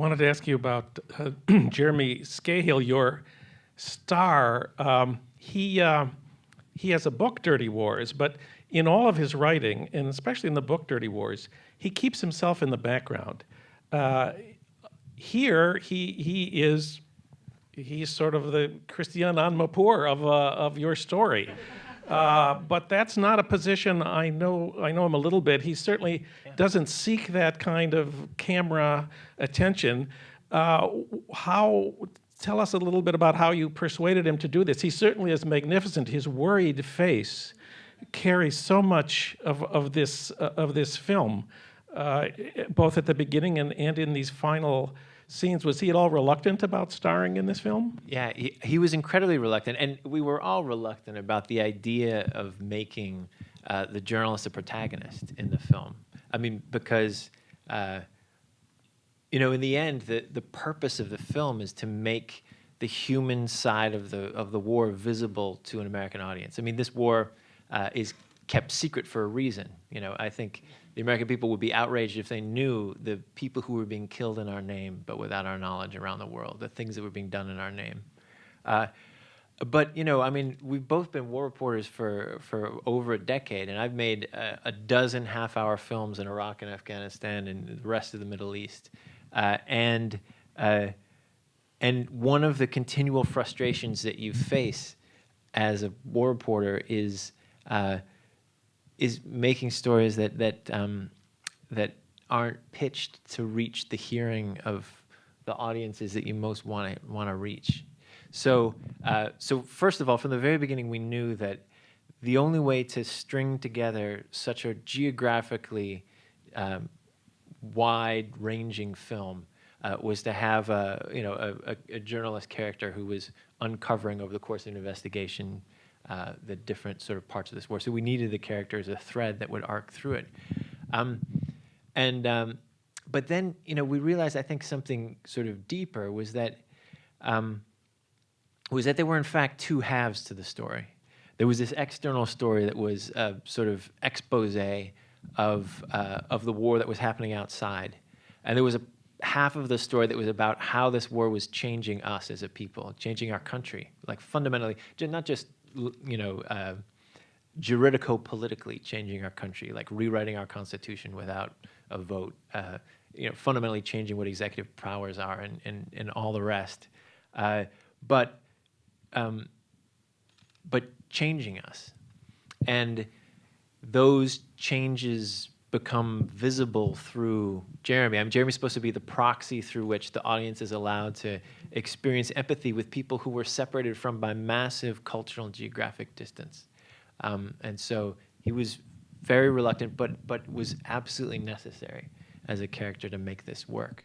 wanted to ask you about Jeremy Scahill, your star. He has a book, Dirty Wars, but in all of his writing, and especially in the book Dirty Wars, he keeps himself in the background. Here, he's sort of the Christian Amanpour of your story. But that's not a position I know him a little bit. He certainly doesn't seek that kind of camera attention. Tell us a little bit about how you persuaded him to do this. He certainly is magnificent. His worried face carries so much of this film, both at the beginning and in these final scenes. Was he at all reluctant about starring in this film? Yeah, he was incredibly reluctant, and we were all reluctant about the idea of making the journalist a protagonist in the film. I mean, because in the end, the purpose of the film is to make the human side of the war visible to an American audience. I mean, this war is kept secret for a reason. I think the American people would be outraged if they knew the people who were being killed in our name, but without our knowledge around the world, the things that were being done in our name. But I mean, we've both been war reporters for over a decade, and I've made a dozen half-hour films in Iraq and Afghanistan and the rest of the Middle East. And one of the continual frustrations that you face as a war reporter is making stories that aren't pitched to reach the hearing of the audiences that you most want to reach. So first of all, from the very beginning, we knew that the only way to string together such a geographically wide-ranging film was to have a journalist character who was uncovering over the course of an investigation the different sort of parts of this war. So we needed the character as a thread that would arc through it. But then, we realized, I think, something sort of deeper was that there were, in fact, two halves to the story. There was this external story that was a sort of expose of the war that was happening outside. And there was a half of the story that was about how this war was changing us as a people, changing our country, like fundamentally, not just juridico-politically changing our country, like rewriting our constitution without a vote, fundamentally changing what executive powers are and all the rest, but changing us. And those changes become visible through Jeremy. I mean, Jeremy's supposed to be the proxy through which the audience is allowed to experience empathy with people who were separated from by massive cultural and geographic distance. And so he was very reluctant, but was absolutely necessary as a character to make this work.